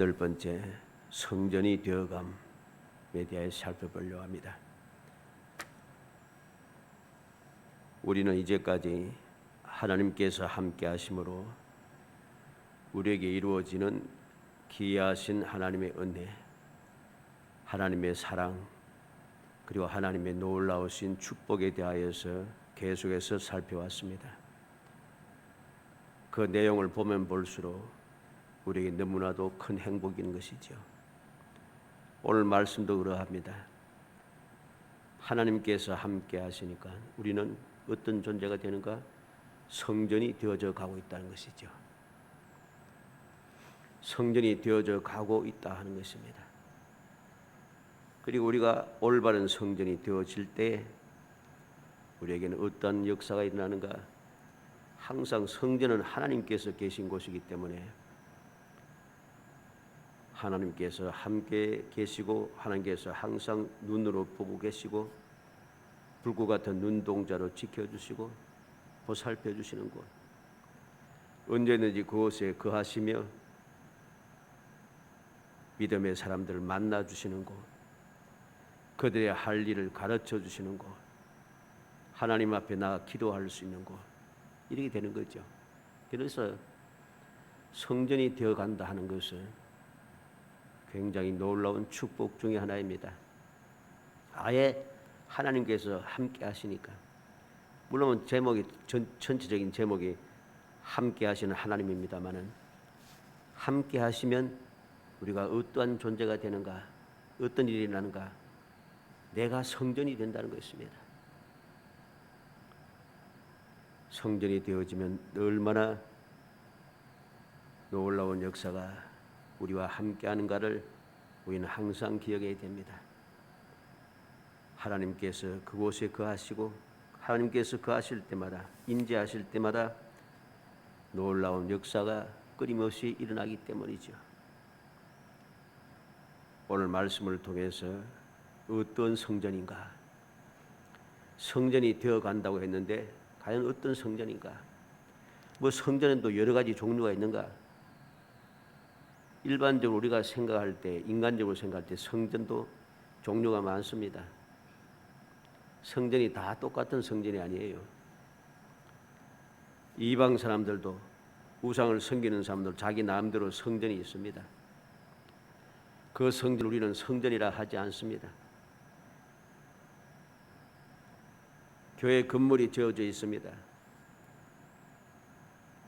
8번째, 성전이 되어감에 대해 살펴보려고 합니다. 우리는 이제까지 하나님께서 함께 하심으로 우리에게 이루어지는 기이하신 하나님의 은혜, 하나님의 사랑, 그리고 하나님의 놀라우신 축복에 대하여서 계속해서 살펴왔습니다. 그 내용을 보면 볼수록 우리에게 너무나도 큰 행복인 것이죠. 오늘 말씀도 그러합니다. 하나님께서 함께 하시니까 우리는 어떤 존재가 되는가? 성전이 되어져 가고 있다는 것이죠. 성전이 되어져 가고 있다 하는 것입니다. 그리고 우리가 올바른 성전이 되어질 때 우리에게는 어떤 역사가 일어나는가? 항상 성전은 하나님께서 계신 곳이기 때문에 하나님께서 함께 계시고 하나님께서 항상 눈으로 보고 계시고 불꽃 같은 눈동자로 지켜주시고 보살펴 주시는 곳, 언제든지 그곳에 거하시며 믿음의 사람들을 만나 주시는 곳, 그들의 할 일을 가르쳐 주시는 곳, 하나님 앞에 나가 기도할 수 있는 곳, 이렇게 되는 거죠. 그래서 성전이 되어간다 하는 것은 굉장히 놀라운 축복 중에 하나입니다. 아예 하나님께서 함께 하시니까, 물론 제목이 전체적인 제목이 함께 하시는 하나님입니다마는, 함께 하시면 우리가 어떠한 존재가 되는가, 어떤 일이 나는가? 내가 성전이 된다는 것입니다. 성전이 되어지면 얼마나 놀라운 역사가 우리와 함께하는가를 우리는 항상 기억해야 됩니다. 하나님께서 그곳에 거하시고 하나님께서 거하실 때마다, 임재하실 때마다 놀라운 역사가 끊임없이 일어나기 때문이죠. 오늘 말씀을 통해서 어떤 성전인가? 성전이 되어간다고 했는데 과연 어떤 성전인가? 뭐 성전에도 여러 가지 종류가 있는가? 일반적으로 우리가 생각할 때, 인간적으로 생각할 때 성전도 종류가 많습니다. 성전이 다 똑같은 성전이 아니에요. 이방 사람들도, 우상을 섬기는 사람들 자기 나름대로 성전이 있습니다. 그 성전 우리는 성전이라 하지 않습니다. 교회 건물이 지어져 있습니다.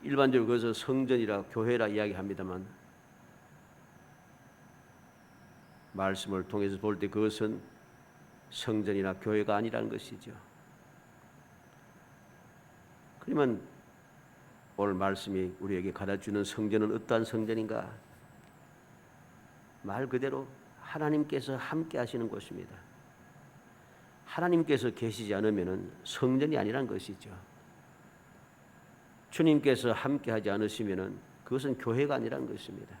일반적으로 그것을 성전이라 교회라 이야기합니다만, 말씀을 통해서 볼 때 그것은 성전이나 교회가 아니라는 것이죠. 그러면 오늘 말씀이 우리에게 가르쳐주는 성전은 어떠한 성전인가? 말 그대로 하나님께서 함께 하시는 곳입니다. 하나님께서 계시지 않으면 성전이 아니라는 것이죠. 주님께서 함께 하지 않으시면 그것은 교회가 아니라는 것입니다.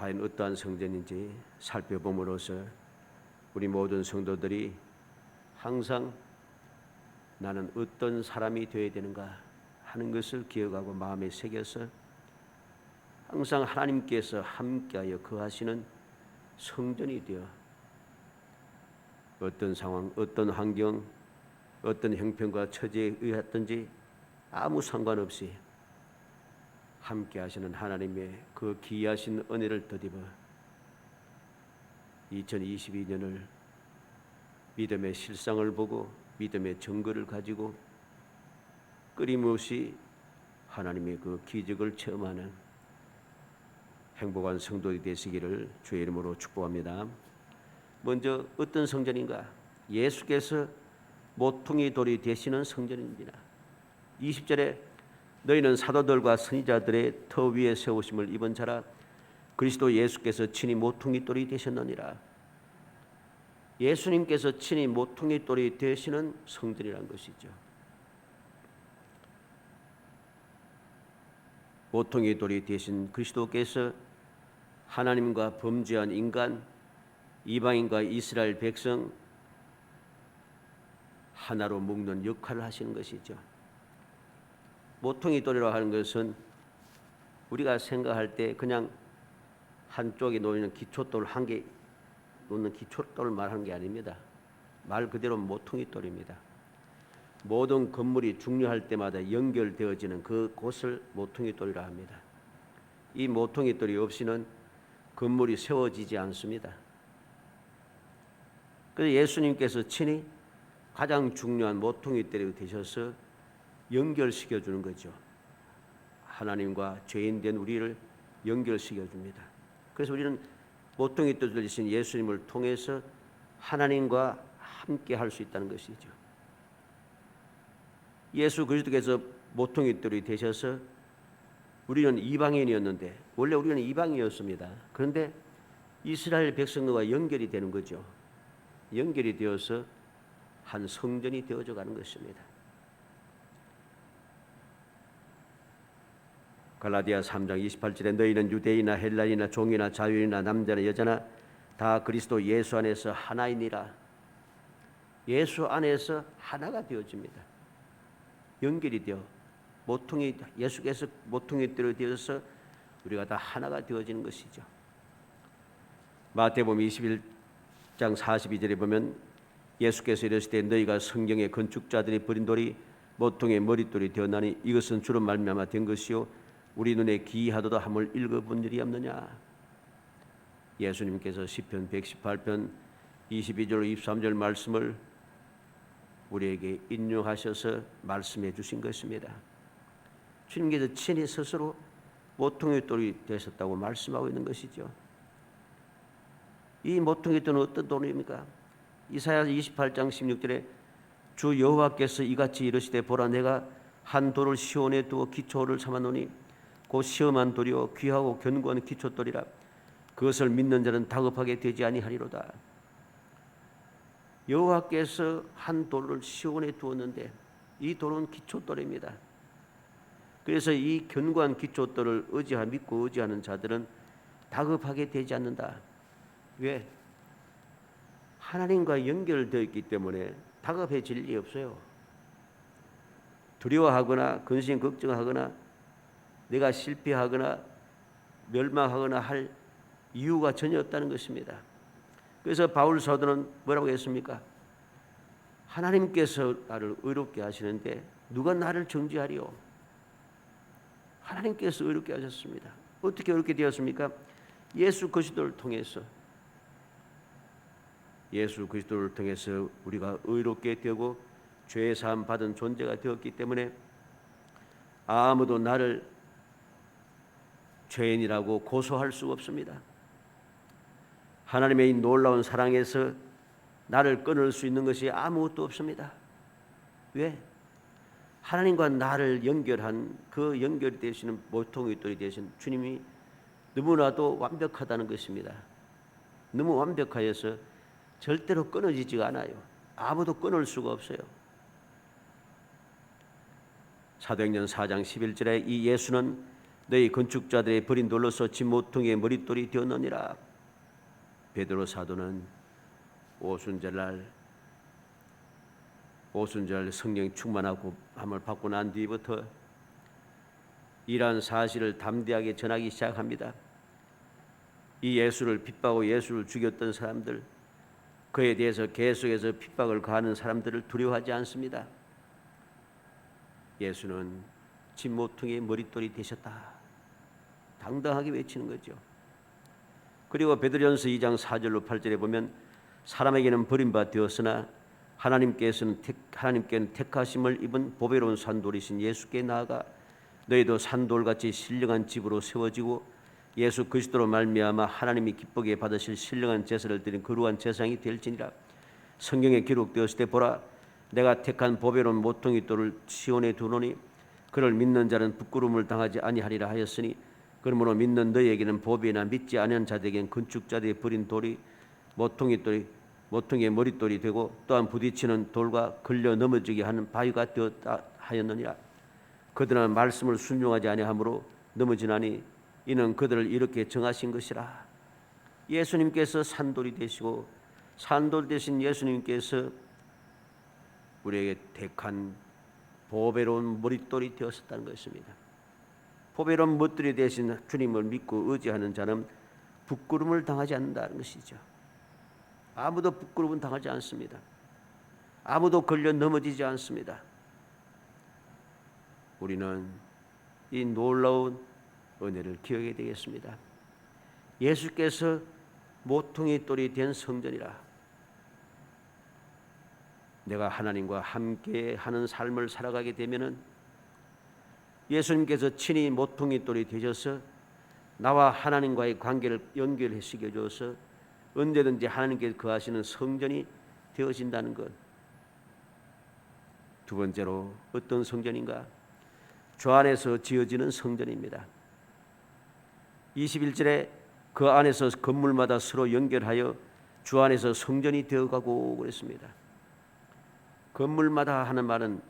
과연 어떠한 성전인지 살펴봄으로써 우리 모든 성도들이 항상 나는 어떤 사람이 되어야 되는가 하는 것을 기억하고 마음에 새겨서 항상 하나님께서 함께하여 거하시는 성전이 되어 어떤 상황, 어떤 환경, 어떤 형편과 처지에 의하든지 아무 상관없이 함께 하시는 하나님의 그 기이하신 은혜를 덧입어 2022년을 믿음의 실상을 보고 믿음의 증거를 가지고 끊임없이 하나님의 그 기적을 체험하는 행복한 성도들이 되시기를 주의 이름으로 축복합니다. 먼저 어떤 성전인가? 예수께서 모퉁이 돌이 되시는 성전입니다. 20절에 너희는 사도들과 선지자들의 터 위에 세우심을 입은 자라, 그리스도 예수께서 친히 모퉁이 돌이 되셨느니라. 예수님께서 친히 모퉁이 돌이 되시는 성전이라는 것이죠. 모퉁이 돌이 되신 그리스도께서 하나님과 범죄한 인간, 이방인과 이스라엘 백성 하나로 묶는 역할을 하시는 것이죠. 모퉁이 돌이라고 하는 것은 우리가 생각할 때 그냥 한쪽에 놓이는 기초돌 한 개 놓는 기초돌을 말하는 게 아닙니다. 말 그대로 모퉁이돌입니다. 모든 건물이 중요할 때마다 연결되어지는 그곳을 모퉁이돌이라 합니다. 이 모퉁이돌이 없이는 건물이 세워지지 않습니다. 그래서 예수님께서 친히 가장 중요한 모퉁이돌이 되셔서 연결시켜 주는 거죠. 하나님과 죄인된 우리를 연결시켜 줍니다. 그래서 우리는 모퉁이돌 되신 예수님을 통해서 하나님과 함께 할 수 있다는 것이죠. 예수 그리스도께서 모퉁이돌이 되셔서 우리는 이방인이었는데, 원래 우리는 이방인이었습니다. 그런데 이스라엘 백성과 연결이 되는 거죠. 연결이 되어서 한 성전이 되어져 가는 것입니다. 갈라디아 3장 28절에 너희는 유대인이나 헬라인이나 종이나 자유인이나 남자나 여자나 다 그리스도 예수 안에서 하나이니라. 예수 안에서 하나가 되어집니다. 연결이 되어 예수께서 모퉁이돌이 되어서 우리가 다 하나가 되어지는 것이죠. 마태복음 21장 42절에 보면 예수께서 이르시되 너희가 성경의 건축자들이 버린 돌이 모퉁이의 머릿돌이 되었나니 이것은 주로 말미암아 된 것이요 우리 눈에 기이하도다 함을 읽어본 일이 없느냐. 예수님께서 시편 118편 22절 23절 말씀을 우리에게 인용하셔서 말씀해 주신 것입니다. 주님께서 친히 스스로 모퉁이돌이 되셨다고 말씀하고 있는 것이죠. 이 모퉁이돌은 어떤 돌입니까? 이사야 28장 16절에 주 여호와께서 이같이 이르시되 보라 내가 한 돌을 시온에 두어 기초를 삼아놓으니 곧 시험한 돌이요 귀하고 견고한 기초돌이라 그것을 믿는 자는 다급하게 되지 아니하리로다. 여호와께서 한 돌을 시온에 두었는데 이 돌은 기초돌입니다. 그래서 이 견고한 기초돌을 믿고 의지하는 자들은 다급하게 되지 않는다. 왜? 하나님과 연결되어 있기 때문에 다급해질 일이 없어요. 두려워하거나 근심 걱정하거나 내가 실패하거나 멸망하거나 할 이유가 전혀 없다는 것입니다. 그래서 바울 사도는 뭐라고 했습니까? 하나님께서 나를 의롭게 하시는데 누가 나를 정죄하리요? 하나님께서 의롭게 하셨습니다. 어떻게 의롭게 되었습니까? 예수 그리스도를 통해서. 예수 그리스도를 통해서 우리가 의롭게 되고 죄 사함 받은 존재가 되었기 때문에 아무도 나를 죄인이라고 고소할 수 없습니다. 하나님의 이 놀라운 사랑에서 나를 끊을 수 있는 것이 아무것도 없습니다. 왜? 하나님과 나를 연결한 그 연결이 되시는 모퉁이돌이 되신 주님이 너무나도 완벽하다는 것입니다. 너무 완벽하여서 절대로 끊어지지가 않아요. 아무도 끊을 수가 없어요. 사도행전 4장 11절에 이 예수는 너희 건축자들의 버린 돌로서 진 모퉁이의 머릿돌이 되었느니라. 베드로 사도는 오순절날 성령 충만하고 함을 받고 난 뒤부터 이러한 사실을 담대하게 전하기 시작합니다. 이 예수를 핍박하고 예수를 죽였던 사람들, 그에 대해서 계속해서 핍박을 가하는 사람들을 두려워하지 않습니다. 예수는 진 모퉁이의 머릿돌이 되셨다. 당당하게 외치는 거죠. 그리고 베드로전서 2장 4절로 8절에 보면 사람에게는 버림받아 되었으나 하나님께는 택하심을 입은 보배로운 산돌이신 예수께 나아가 너희도 산돌같이 신령한 집으로 세워지고 예수 그리스도로 말미암아 하나님이 기쁘게 받으실 신령한 제사를 드린 거룩한 제사장이 될지니라. 성경에 기록되었을 때 보라 내가 택한 보배로운 모퉁이돌을 시온에 두노니 그를 믿는 자는 부끄러움을 당하지 아니하리라 하였으니 그러므로 믿는 너희에게는 보배나 믿지 않은 자들에게는 건축자들이 버린 돌이 모퉁이의 머릿돌이 되고 또한 부딪히는 돌과 걸려 넘어지게 하는 바위가 되었다 하였느니라. 그들은 말씀을 순종하지 아니하므로 넘어지나니 이는 그들을 이렇게 정하신 것이라. 예수님께서 산돌이 되시고 산돌 되신 예수님께서 우리에게 택한 보배로운 머릿돌이 되었었다는 것입니다. 보배로운 멋들이 되신 주님을 믿고 의지하는 자는 부끄러움을 당하지 않는다는 것이죠. 아무도 부끄러움은 당하지 않습니다. 아무도 걸려 넘어지지 않습니다. 우리는 이 놀라운 은혜를 기억해야 되겠습니다. 예수께서 모퉁이 돌이 된 성전이라. 내가 하나님과 함께 하는 삶을 살아가게 되면은 예수님께서 친히 모퉁이 돌이 되셔서 나와 하나님과의 관계를 연결시켜 줘서 언제든지 하나님께 거하시는 성전이 되어진다는 것. 두 번째로 어떤 성전인가? 주 안에서 지어지는 성전입니다. 21절에 그 안에서 건물마다 서로 연결하여 주 안에서 성전이 되어가고 그랬습니다. 건물마다 하는 말은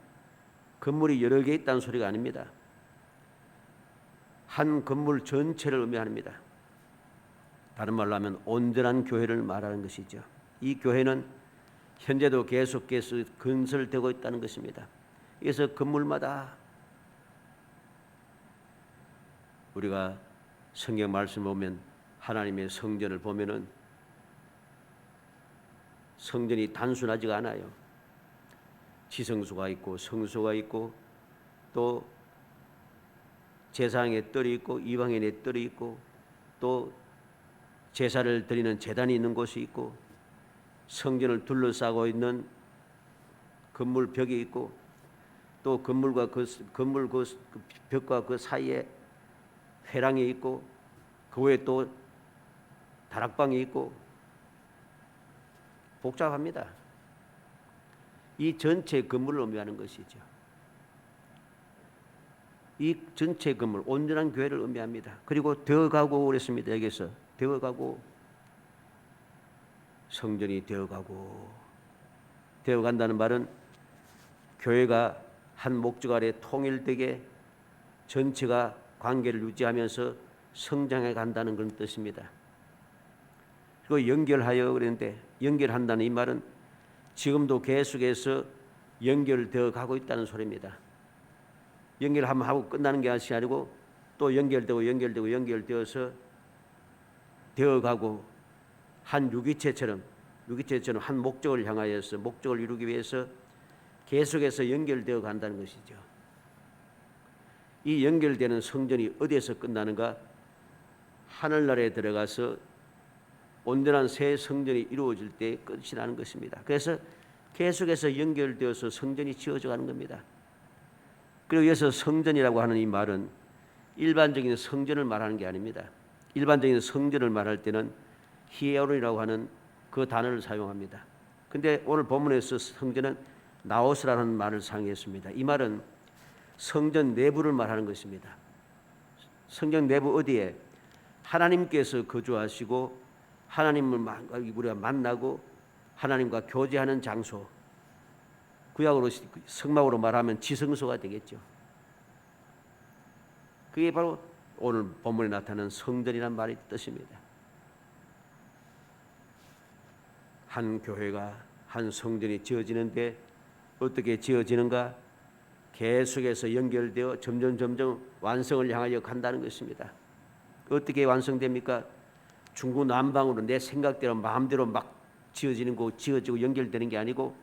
건물이 여러 개 있다는 소리가 아닙니다. 한 건물 전체를 의미합니다. 다른 말로 하면 온전한 교회를 말하는 것이죠. 이 교회는 현재도 계속해서 건설되고 있다는 것입니다. 그래서 건물마다 우리가 성경 말씀 보면 하나님의 성전을 보면은 성전이 단순하지가 않아요. 지성소가 있고 성소가 있고 또 제사장의 뜰이 있고 이방인의 뜰이 있고 또 제사를 드리는 제단이 있는 곳이 있고 성전을 둘러싸고 있는 건물 벽이 있고 또 건물과 건물 그 벽과 그 사이에 회랑이 있고 그 외에 또 다락방이 있고 복잡합니다. 이 전체 건물을 의미하는 것이죠. 이 전체 건물, 온전한 교회를 의미합니다. 그리고 되어가고 그랬습니다. 여기서 되어가고 성전이 되어간다는 말은 교회가 한 목적 아래 통일되게 전체가 관계를 유지하면서 성장해 간다는 그런 뜻입니다. 그리고 연결하여 그랬는데 연결한다는 이 말은 지금도 계속해서 연결되어 가고 있다는 소리입니다. 연결하면 하고 끝나는 게 아니고 또 연결되어서 되어가고 한 유기체처럼 한 목적을 향하여서 목적을 이루기 위해서 계속해서 연결되어 간다는 것이죠. 이 연결되는 성전이 어디에서 끝나는가? 하늘나라에 들어가서 온전한 새 성전이 이루어질 때 끝이 나는 것입니다. 그래서 계속해서 연결되어서 성전이 지어져 가는 겁니다. 그리고 여기서 성전이라고 하는 이 말은 일반적인 성전을 말하는 게 아닙니다. 일반적인 성전을 말할 때는 히에론이라고 하는 그 단어를 사용합니다. 근데 오늘 본문에서 성전은 나오스라는 말을 사용했습니다. 이 말은 성전 내부를 말하는 것입니다. 성전 내부 어디에? 하나님께서 거주하시고 하나님을 우리가 만나고 하나님과 교제하는 장소. 구약으로 성막으로 말하면 지성소가 되겠죠. 그게 바로 오늘 본문에 나타나는 성전이라는 말의 뜻입니다. 한 교회가 한 성전이 지어지는데 어떻게 지어지는가? 계속해서 연결되어 점점 완성을 향하여 간다는 것입니다. 어떻게 완성됩니까? 중구난방으로 내 생각대로 마음대로 막 지어지고 연결되는 게 아니고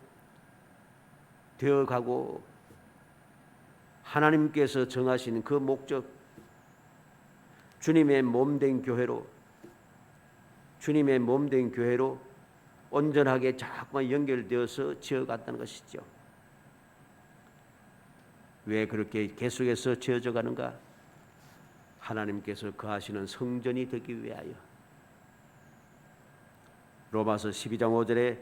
되어가고 하나님께서 정하신 그 목적, 주님의 몸된 교회로 온전하게 자꾸만 연결되어서 지어갔다는 것이죠. 왜 그렇게 계속해서 지어져 가는가? 하나님께서 거하시는 성전이 되기 위하여. 로마서 12장 5절에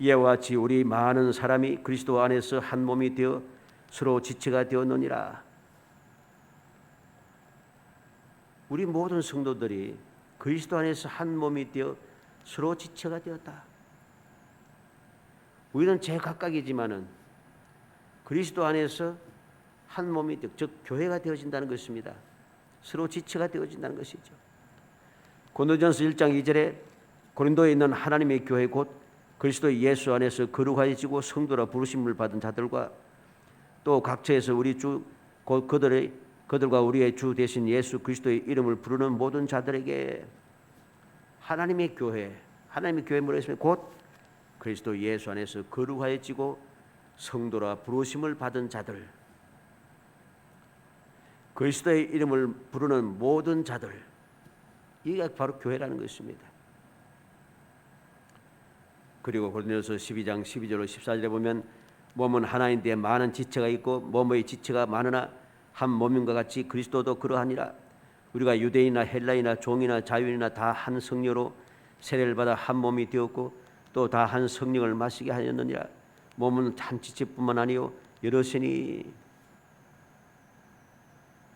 이와 같이 우리 많은 사람이 그리스도 안에서 한 몸이 되어 서로 지체가 되었느니라. 우리 모든 성도들이 그리스도 안에서 한 몸이 되어 서로 지체가 되었다. 우리는 제각각이지만은 그리스도 안에서 한 몸이 되어, 즉 교회가 되어진다는 것입니다. 서로 지체가 되어진다는 것이죠. 고린도전서 1장 2절에 고린도에 있는 하나님의 교회 곧 그리스도 예수 안에서 거룩하여지고 성도라 부르심을 받은 자들과 또 각처에서 우리 주 곧 그들의 그들과 우리의 주 대신 예수 그리스도의 이름을 부르는 모든 자들에게 하나님의 교회, 하나님의 교회 뭐라 했습니까? 곧 그리스도 예수 안에서 거룩하여지고 성도라 부르심을 받은 자들, 그리스도의 이름을 부르는 모든 자들, 이게 바로 교회라는 것입니다. 그리고 고린도서 12장 12절로 14절에 보면 몸은 하나인데 많은 지체가 있고 몸의 지체가 많으나 한 몸인과 같이 그리스도도 그러하니라. 우리가 유대인이나 헬라이나 종이나 자유인이나 다 한 성령으로 세례를 받아 한 몸이 되었고 또 다 한 성령을 마시게 하였느니라. 몸은 한 지체뿐만 아니요 여럿이니.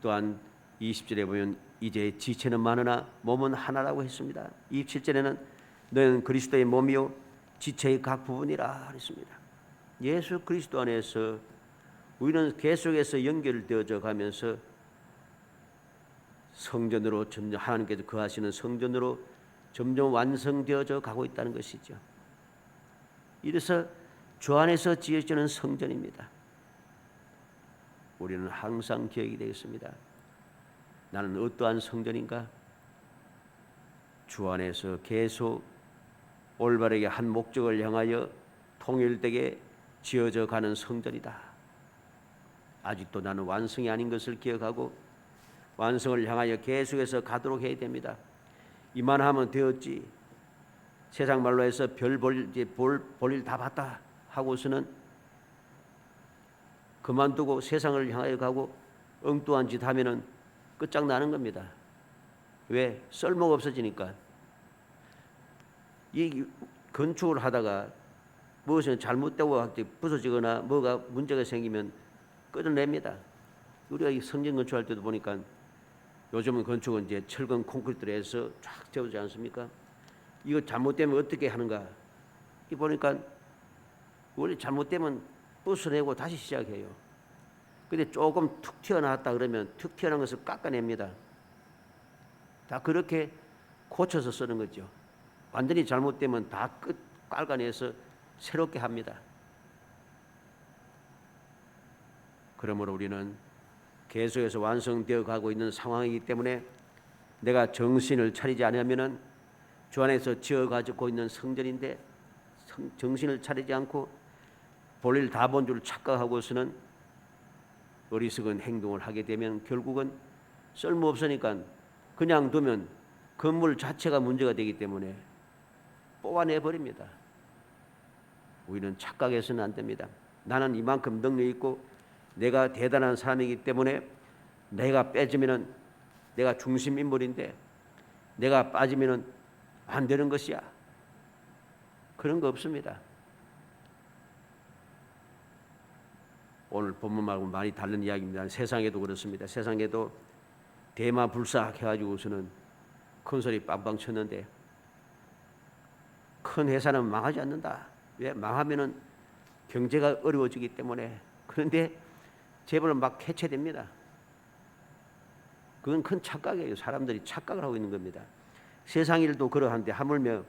또한 20절에 보면 이제 지체는 많으나 몸은 하나라고 했습니다. 27절에는 너는 그리스도의 몸이요 지체의 각 부분이라 했습니다. 예수 그리스도 안에서 우리는 계속해서 연결되어져 가면서 성전으로 점점 하나님께서 거하시는 성전으로 점점 완성되어져 가고 있다는 것이죠. 이래서 주 안에서 지어지는 성전입니다. 우리는 항상 기억이 되겠습니다. 나는 어떠한 성전인가? 주 안에서 계속 올바르게 한 목적을 향하여 통일되게 지어져 가는 성전이다. 아직도 나는 완성이 아닌 것을 기억하고 완성을 향하여 계속해서 가도록 해야 됩니다. 이만하면 되었지. 세상 말로 해서 별 볼 일 다 봤다 하고서는 그만두고 세상을 향하여 가고 엉뚱한 짓 하면은 끝장나는 겁니다. 왜? 쓸모가 없어지니까. 이 건축을 하다가 무엇이 잘못되고 부서지거나 뭐가 문제가 생기면 끊어냅니다. 우리가 이 성전 건축할 때도 보니까 요즘은 건축은 이제 철근 콘크리트로 해서 쫙 세우지 않습니까? 이거 잘못되면 어떻게 하는가? 이 보니까 원래 잘못되면 부숴내고 다시 시작해요. 근데 조금 툭 튀어나왔다 그러면 툭 튀어나온 것을 깎아냅니다. 다 그렇게 고쳐서 쓰는 거죠. 완전히 잘못되면 다 깔아내서 새롭게 합니다. 그러므로 우리는 계속해서 완성되어 가고 있는 상황이기 때문에 내가 정신을 차리지 않으면은 주 안에서 지어 가지고 있는 성전인데 정신을 차리지 않고 볼일 다 본 줄 착각하고서는 어리석은 행동을 하게 되면 결국은 쓸모없으니까 그냥 두면 건물 자체가 문제가 되기 때문에 뽑아내 버립니다. 우리는 착각해서는 안 됩니다. 나는 이만큼 능력이 있고 내가 대단한 사람이기 때문에 내가 빼지면은 내가 중심 인물인데 내가 빠지면은 안 되는 것이야. 그런 거 없습니다. 오늘 본문 말고 많이 다른 이야기입니다. 세상에도 그렇습니다. 세상에도 대마불사 해가지고서는 큰 소리 빵빵 쳤는데 큰 회사는 망하지 않는다. 왜? 망하면은 경제가 어려워지기 때문에. 그런데 재벌은 막 해체됩니다. 그건 큰 착각이에요. 사람들이 착각을 하고 있는 겁니다. 세상 일도 그러한데 하물며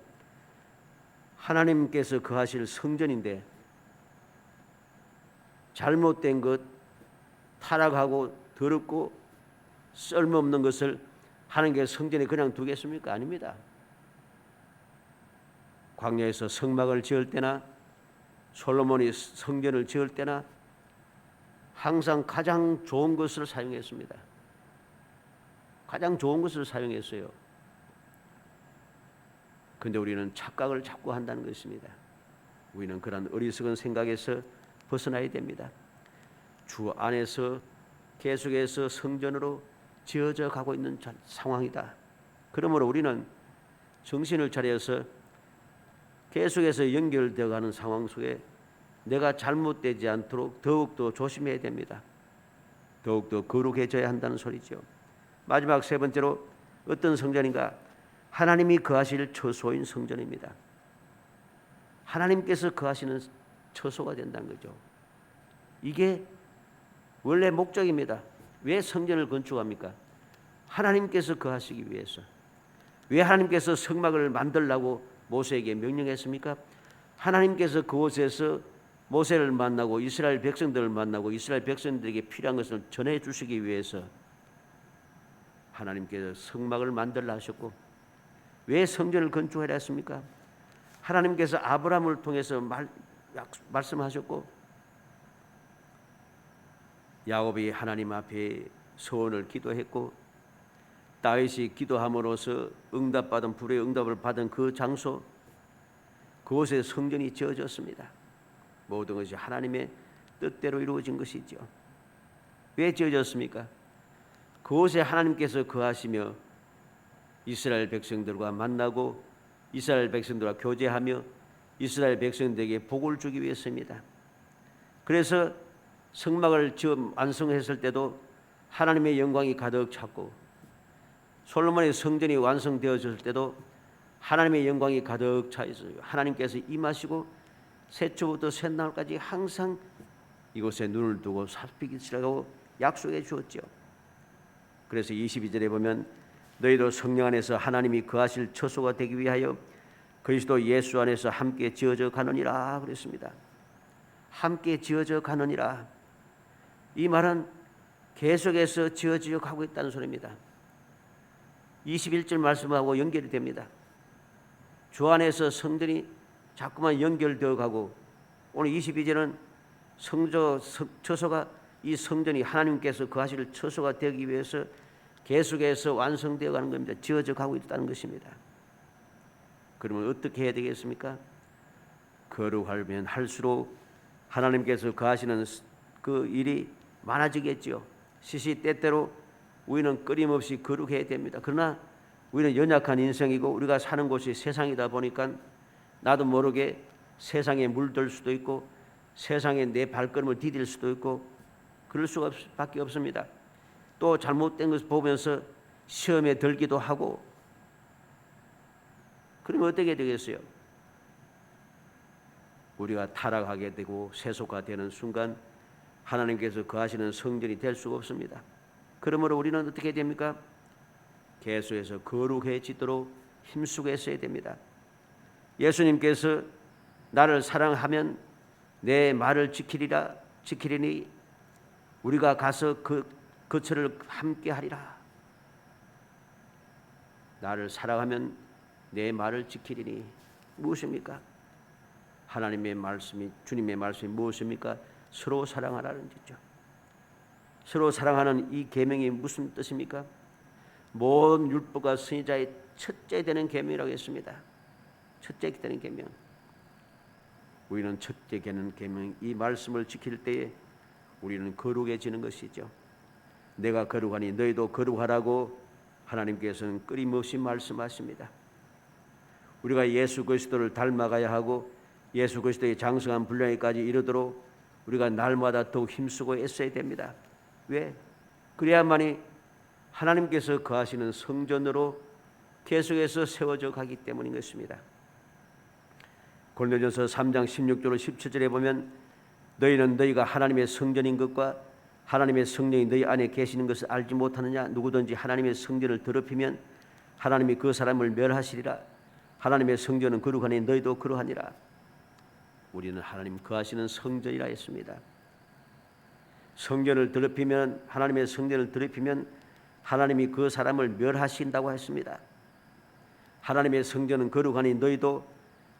하나님께서 거하실 성전인데 잘못된 것, 타락하고 더럽고 쓸모없는 것을 하나님께서 성전에 그냥 두겠습니까? 아닙니다. 광야에서 성막을 지을 때나 솔로몬이 성전을 지을 때나 항상 가장 좋은 것을 사용했습니다. 가장 좋은 것을 사용했어요. 그런데 우리는 착각을 자꾸 한다는 것입니다. 우리는 그런 어리석은 생각에서 벗어나야 됩니다. 주 안에서 계속해서 성전으로 지어져 가고 있는 상황이다. 그러므로 우리는 정신을 차려서 계속해서 연결되어 가는 상황 속에 내가 잘못되지 않도록 더욱더 조심해야 됩니다. 더욱더 거룩해져야 한다는 소리죠. 마지막 세 번째로 어떤 성전인가? 하나님이 거하실 처소인 성전입니다. 하나님께서 거하시는 처소가 된다는 거죠. 이게 원래 목적입니다. 왜 성전을 건축합니까? 하나님께서 거하시기 위해서. 왜 하나님께서 성막을 만들라고 모세에게 명령했습니까? 하나님께서 그곳에서 모세를 만나고 이스라엘 백성들을 만나고 이스라엘 백성들에게 필요한 것을 전해 주시기 위해서 하나님께서 성막을 만들라 하셨고 왜 성전을 건축하라 했습니까? 하나님께서 아브라함을 통해서 말씀하셨고 야곱이 하나님 앞에 소원을 기도했고 다윗이 기도함으로써 응답받은 불의 응답을 받은 그 장소 그곳에 성전이 지어졌습니다. 모든 것이 하나님의 뜻대로 이루어진 것이죠. 왜 지어졌습니까? 그곳에 하나님께서 거하시며 이스라엘 백성들과 만나고 이스라엘 백성들과 교제하며 이스라엘 백성들에게 복을 주기 위해서입니다. 그래서 성막을 완성했을 때도 하나님의 영광이 가득 찼고 솔로몬의 성전이 완성되어졌을 때도 하나님의 영광이 가득 차 있어요. 하나님께서 임하시고 새초부터 새날까지 항상 이곳에 눈을 두고 살피시라고 약속해 주었죠. 그래서 22절에 보면 너희도 성령 안에서 하나님이 거하실 처소가 되기 위하여 그리스도 예수 안에서 함께 지어져 가느니라 그랬습니다. 함께 지어져 가느니라. 이 말은 계속해서 지어져 가고 있다는 소리입니다. 21절 말씀하고 연결이 됩니다. 주 안에서 성전이 자꾸만 연결되어 가고 오늘 22절은 처소가 이 성전이 하나님께서 거하실 처소가 되기 위해서 계속해서 완성되어 가는 겁니다. 지어져 가고 있다는 것입니다. 그러면 어떻게 해야 되겠습니까? 거룩하면 할수록 하나님께서 거하시는 그 일이 많아지겠죠. 시시때때로 우리는 끊임없이 거룩해야 됩니다. 그러나 우리는 연약한 인생이고 우리가 사는 곳이 세상이다 보니까 나도 모르게 세상에 물들 수도 있고 세상에 내 발걸음을 디딜 수도 있고 그럴 수밖에 없습니다. 또 잘못된 것을 보면서 시험에 들기도 하고 그러면 어떻게 되겠어요? 우리가 타락하게 되고 세속화되는 순간 하나님께서 거하시는 성전이 될 수가 없습니다. 그러므로 우리는 어떻게 됩니까? 계속해서 거룩해지도록 힘쓰고 있어야 됩니다. 예수님께서 나를 사랑하면 내 말을 지키리니 우리가 가서 그처를 함께 하리라. 나를 사랑하면 내 말을 지키리니 무엇입니까? 하나님의 말씀이 주님의 말씀이 무엇입니까? 서로 사랑하라는 뜻이죠. 서로 사랑하는 이 계명이 무슨 뜻입니까? 모든 율법과 선지자의 첫째 되는 계명이라고 했습니다. 첫째 되는 계명. 우리는 첫째 되는 계명 이 말씀을 지킬 때에 우리는 거룩해지는 것이죠. 내가 거룩하니 너희도 거룩하라고 하나님께서는 끊임없이 말씀하십니다. 우리가 예수 그리스도를 닮아가야 하고 예수 그리스도의 장성한 분량에까지 이르도록 우리가 날마다 더욱 힘쓰고 애써야 됩니다. 왜? 그래야만이 하나님께서 거하시는 성전으로 계속해서 세워져 가기 때문인 것입니다. 고린도전서 3장 16절로 17절에 보면 너희는 너희가 하나님의 성전인 것과 하나님의 성령이 너희 안에 계시는 것을 알지 못하느냐? 누구든지 하나님의 성전을 더럽히면 하나님이 그 사람을 멸하시리라. 하나님의 성전은 거룩하니 너희도 그러하니라. 우리는 하나님 거하시는 성전이라 했습니다. 성전을 더럽히면 하나님의 성전을 더럽히면 하나님이 그 사람을 멸하신다고 했습니다. 하나님의 성전은 거룩하니 너희도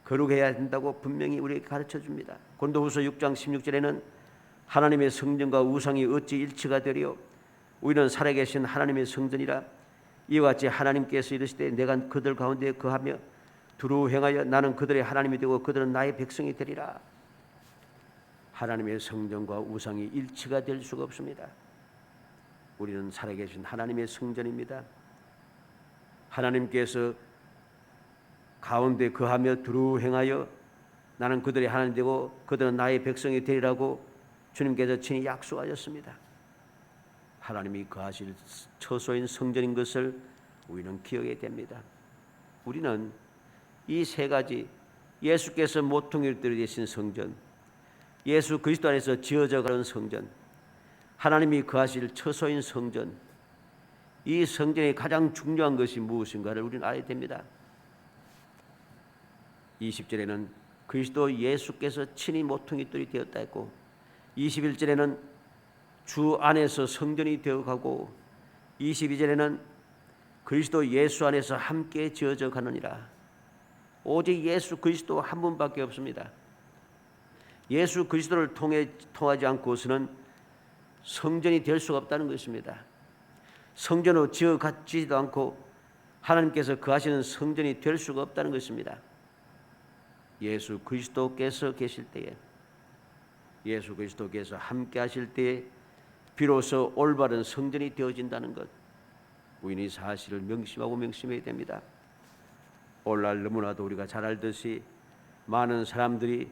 거룩해야 된다고 분명히 우리에게 가르쳐 줍니다. 고린도후서 6장 16절에는 하나님의 성전과 우상이 어찌 일치가 되리요? 우리는 살아계신 하나님의 성전이라. 이와 같이 하나님께서 이르시되 내가 그들 가운데 거하며 두루 행하여 나는 그들의 하나님이 되고 그들은 나의 백성이 되리라. 하나님의 성전과 우상이 일치가 될 수가 없습니다. 우리는 살아계신 하나님의 성전입니다. 하나님께서 가운데 거하며 두루 행하여 나는 그들의 하나님 되고 그들은 나의 백성이 되리라고 주님께서 친히 약속하셨습니다. 하나님이 거하실 처소인 성전인 것을 우리는 기억해야 됩니다. 우리는 이 세 가지 예수께서 모퉁이로 되신 성전, 예수 그리스도 안에서 지어져 가는 성전, 하나님이 거하실 처소인 성전, 이 성전의 가장 중요한 것이 무엇인가를 우리는 알아야 됩니다. 20절에는 그리스도 예수께서 친히 모퉁이돌이 되었다 했고 21절에는 주 안에서 성전이 되어가고 22절에는 그리스도 예수 안에서 함께 지어져 가느니라. 오직 예수 그리스도 한 분밖에 없습니다. 예수 그리스도를 통하지 않고서는 성전이 될 수가 없다는 것입니다. 성전으로 지어지지도 않고 하나님께서 거하시는 성전이 될 수가 없다는 것입니다. 예수 그리스도께서 계실 때에, 예수 그리스도께서 함께 하실 때에 비로소 올바른 성전이 되어진다는 것, 우리는 이 사실을 명심하고 명심해야 됩니다. 오늘날 너무나도 우리가 잘 알듯이 많은 사람들이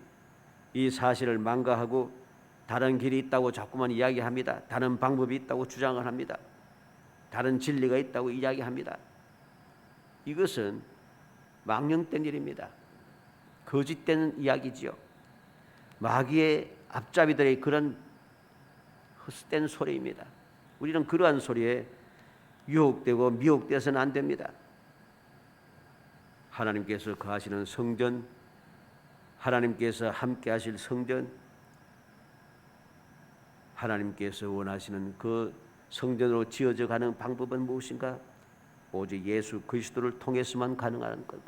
이 사실을 망가하고 다른 길이 있다고 자꾸만 이야기합니다. 다른 방법이 있다고 주장을 합니다. 다른 진리가 있다고 이야기합니다. 이것은 망령된 일입니다. 거짓된 이야기지요. 마귀의 앞잡이들의 그런 헛된 소리입니다. 우리는 그러한 소리에 유혹되고 미혹되어서는 안 됩니다. 하나님께서 거하시는 성전, 하나님께서 함께 하실 성전, 하나님께서 원하시는 그 성전으로 지어져 가는 방법은 무엇인가? 오직 예수 그리스도를 통해서만 가능한 것.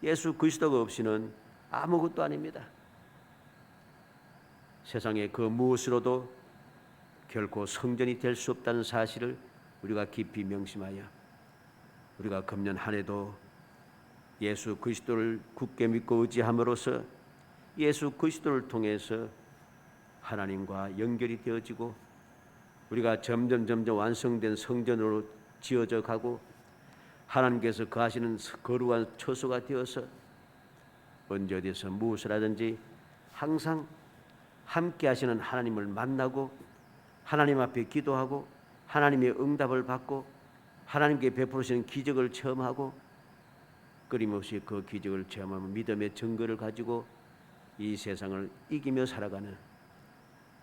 예수 그리스도가 없이는 아무것도 아닙니다. 세상의 그 무엇으로도 결코 성전이 될 수 없다는 사실을 우리가 깊이 명심하여 우리가 금년 한 해도 예수 그리스도를 굳게 믿고 의지함으로써 예수 그리스도를 통해서 하나님과 연결이 되어지고 우리가 점점 완성된 성전으로 지어져 가고 하나님께서 거하시는 거룩한 처소가 되어서 언제 어디서 무엇을 하든지 항상 함께 하시는 하나님을 만나고 하나님 앞에 기도하고 하나님의 응답을 받고 하나님께 베푸시는 기적을 체험하고 끊임없이 그 기적을 체험하면 믿음의 증거를 가지고 이 세상을 이기며 살아가는,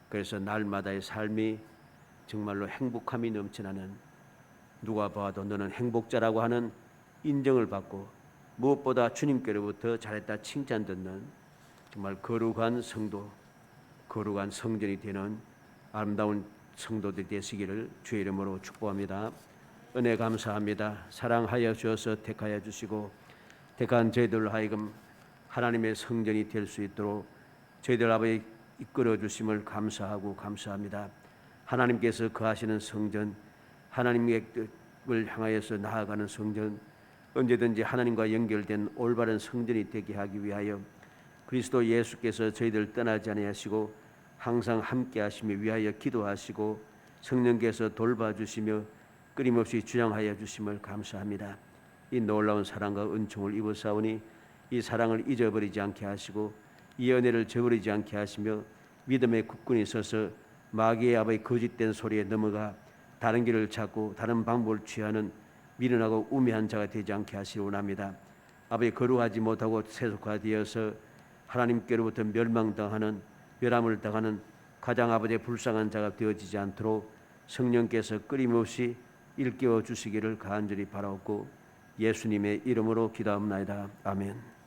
그래서 날마다의 삶이 정말로 행복함이 넘쳐나는, 누가 봐도 너는 행복자라고 하는 인정을 받고 무엇보다 주님께로부터 잘했다 칭찬 듣는 정말 거룩한 성도, 거룩한 성전이 되는 아름다운 성도들이 되시기를 주의 이름으로 축복합니다. 은혜 감사합니다. 사랑하여 주셔서 택하여 주시고 택한 저희들로 하여금 하나님의 성전이 될 수 있도록 저희들 아버지 이끌어 주심을 감사하고 감사합니다. 하나님께서 거하시는 성전, 하나님의 뜻을 향하여서 나아가는 성전, 언제든지 하나님과 연결된 올바른 성전이 되게 하기 위하여 그리스도 예수께서 저희들 떠나지 아니하시고 항상 함께 하시며 위하여 기도하시고 성령께서 돌봐주시며 끊임없이 주장하여 주심을 감사합니다. 이 놀라운 사랑과 은총을 입었사오니 이 사랑을 잊어버리지 않게 하시고 이 은혜를 저버리지 않게 하시며 믿음의 국군이 서서 마귀의 아버지 거짓된 소리에 넘어가 다른 길을 찾고 다른 방법을 취하는 미련하고 우매한 자가 되지 않게 하시기 원합니다. 아버지 거룩하지 못하고 세속화되어서 하나님께로부터 멸망당하는, 멸함을 당하는 가장 아버지의 불쌍한 자가 되어지지 않도록 성령께서 끊임없이 일깨워 주시기를 간절히 바라옵고 예수님의 이름으로 기도합나이다. 아멘.